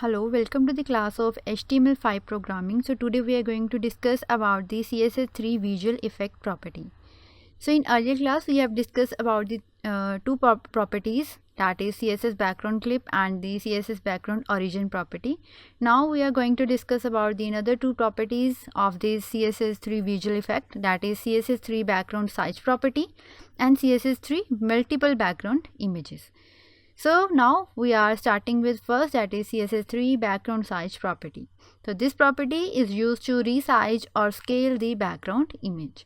Hello, welcome to the class of HTML5 programming. So today we are going to discuss about the CSS3 Visual Effect property. So in earlier class we have discussed about the two properties, that is CSS background clip and the CSS background origin property. Now we are going to discuss about the another two properties of this CSS3 Visual Effect, that is CSS3 background size property and CSS3 multiple background images. So now we are starting with first, that is CSS3 background size property. So this property is used to resize or scale the background image.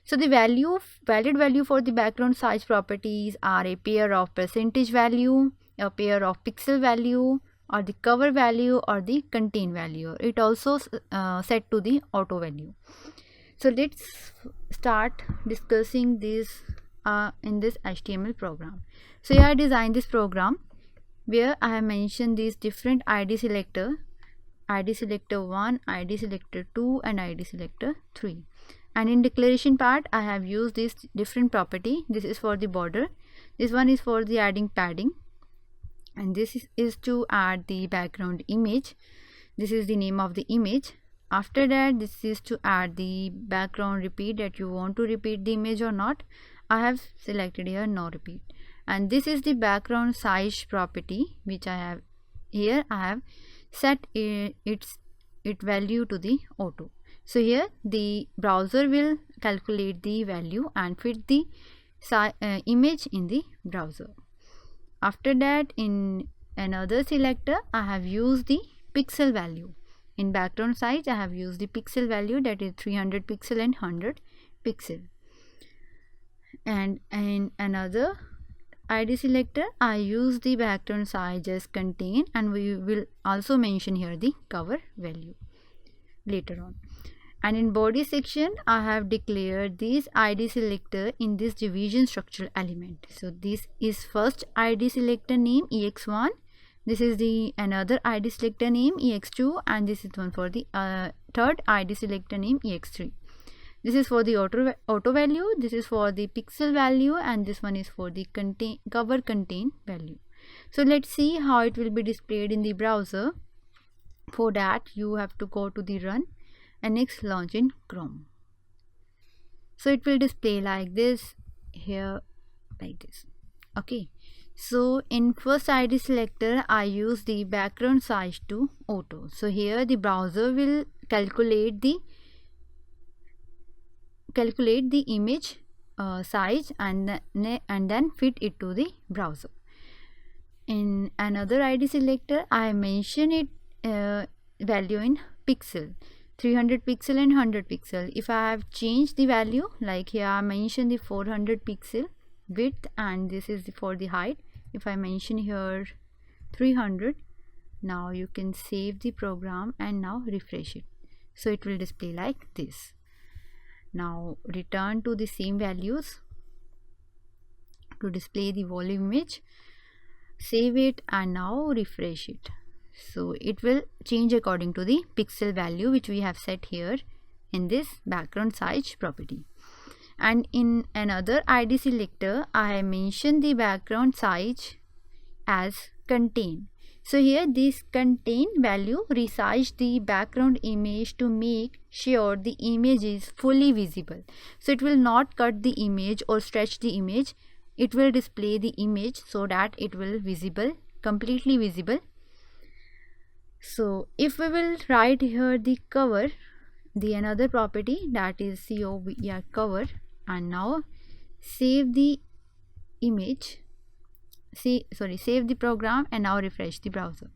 So the valid value for the background size properties are a pair of percentage value, a pair of pixel value, or the cover value or the contain value. It also set to the auto value. So let's start discussing this in this HTML program. So here I designed this program where I have mentioned these different ID selector 1, ID selector 2 and ID selector 3. And in declaration part I have used this different property. This is for the border, this one is for the adding padding, and this is to add the background image. This is the name of the image. After that, this is to add the background repeat, that you want to repeat the image or not. I have selected here no repeat. And this is the background size property which I have here. I have set its value to the auto. So here the browser will calculate the value and fit the image in the browser. After that, in another selector I have used the pixel value. In background size I have used the pixel value, that is 300 pixel and 100 pixel. And in another ID selector I use the background size as contain, and we will also mention here the cover value later on. And in body section I have declared this ID selector in this division structural element. So this is first ID selector name ex1, this is the another ID selector name ex2, and this is one for the third ID selector name ex3. This is for the auto value, this is for the pixel value, and this one is for the cover contain value. So let's see how it will be displayed in the browser. For that you have to go to the run and next launch in Chrome. So it will display like this here, like this. Okay, so in first ID selector I use the background size to auto. So here the browser will calculate the image size and then fit it to the browser. In another ID selector I mention it value in pixel, 300 pixel and 100 pixel. If I have changed the value, like here I mention the 400 pixel width and this is for the height. If I mention here 300, now you can save the program and now refresh it. So it will display like this. Now return to the same values to display the volume image, save it and now refresh it. So it will change according to the pixel value which we have set here in this background size property. And in another ID selector I have mentioned the background size as contain. So here this contain value resize the background image to make sure the image is fully visible. So it will not cut the image or stretch the image. It will display the image so that it will visible, completely visible. So if we will write here the cover, the another property, that is cover cover, and now save the image, save the program and now refresh the browser.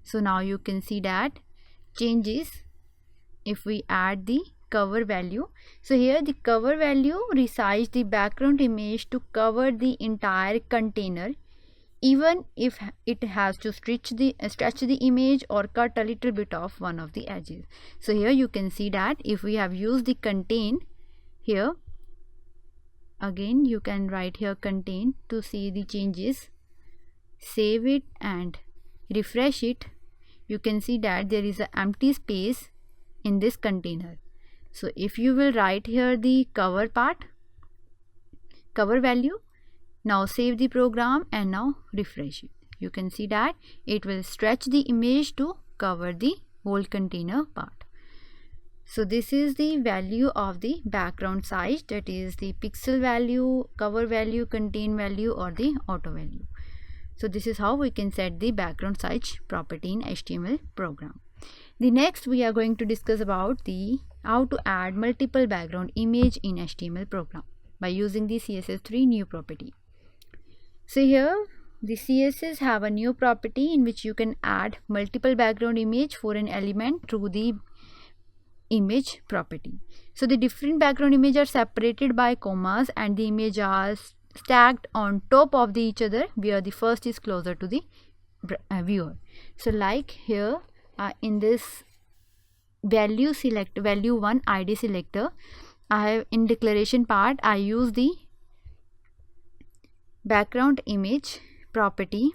So now you can see that changes if we add the cover value. So here the cover value resize the background image to cover the entire container, even if it has to stretch the image or cut a little bit of one of the edges. So here you can see that if we have used the contain here, again you can write here contain to see the changes, save it and refresh it. You can see that there is an empty space in this container. So if you will write here the cover part, cover value, now save the program and now refresh it, you can see that it will stretch the image to cover the whole container part. So this is the value of the background size, that is the pixel value, cover value, contain value, or the auto value. So this is how we can set the background size property in HTML program. The next we are going to discuss about the how to add multiple background image in HTML program by using the CSS3 new property. So here the CSS have a new property in which you can add multiple background image for an element through the image property. So the different background image are separated by commas and the image are stacked on top of each other, where the first is closer to the viewer. So like here in this value 1 ID selector, I have in declaration part I use the background image property.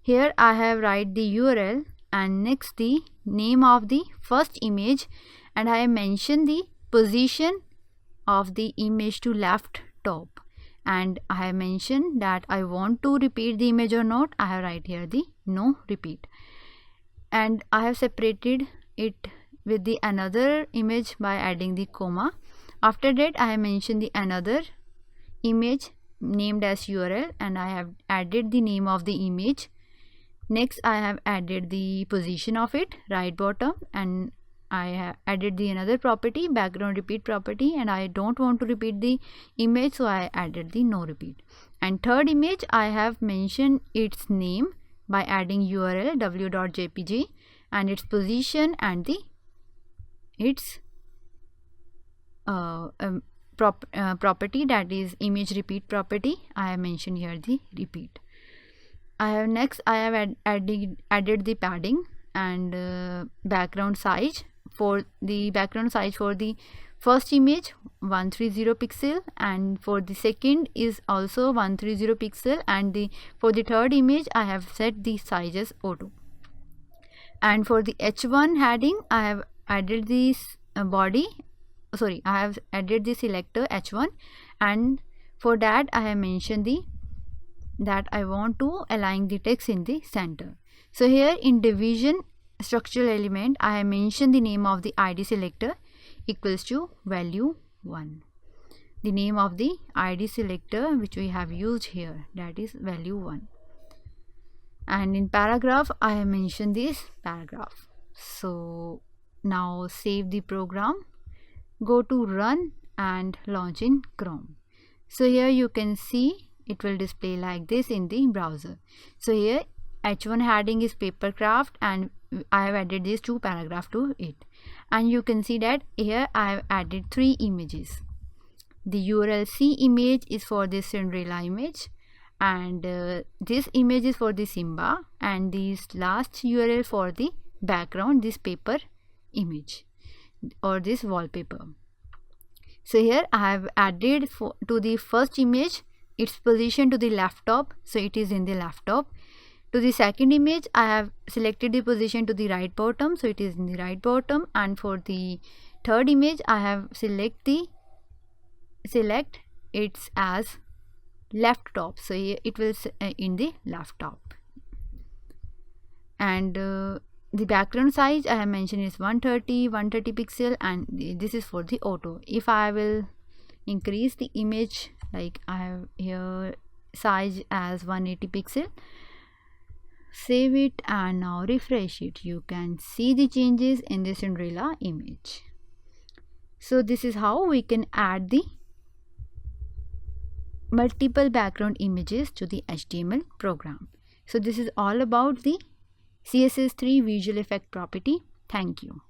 Here I have write the URL and next the name of the first image, and I have mentioned the position of the image to left top, and I have mentioned that I want to repeat the image or not. I have write here the no repeat, and I have separated it with the another image by adding the comma. After that I have mentioned the another image named as URL, and I have added the name of the image. Next I have added the position of it, right bottom, and I have added the another property, background repeat property, and I don't want to repeat the image, so I added the no repeat. And third image I have mentioned its name by adding URL w.jpg and its position and the its property, that is image repeat property. I have mentioned here the repeat. I have added the padding and background size. For the background size for the first image 130 pixel, and for the second is also 130 pixel, and for the third image I have set the sizes auto. And for the H1 heading I have added this I have added the selector H1, and for that I have mentioned that I want to align the text in the center. So here in division structural element I have mentioned the name of the ID selector equals to value 1. The name of the ID selector which we have used here, that is value 1. And in paragraph I have mentioned this paragraph. So now save the program, go to run and launch in Chrome. So here you can see it will display like this in the browser. So here H1 heading is papercraft, and I have added these 2 paragraphs to it, and you can see that here I have added 3 images. The URL C image is for this Cinderella image, and this image is for the Simba, and this last URL for the background, this paper image or this wallpaper. So here I have added to the first image its position to the left top, so it is in the left top. To the second image I have selected the position to the right bottom, so it is in the right bottom, and for the third image I have select it's as left top, so here it will in the left top. And the background size I have mentioned is 130 pixel, and this is for the auto. If I will increase the image, like I have here size as 180 pixel, save it and now refresh it, you can see the changes in the Cinderella image. So this is how we can add the multiple background images to the HTML program. So this is all about the CSS3 Visual Effect property. Thank you.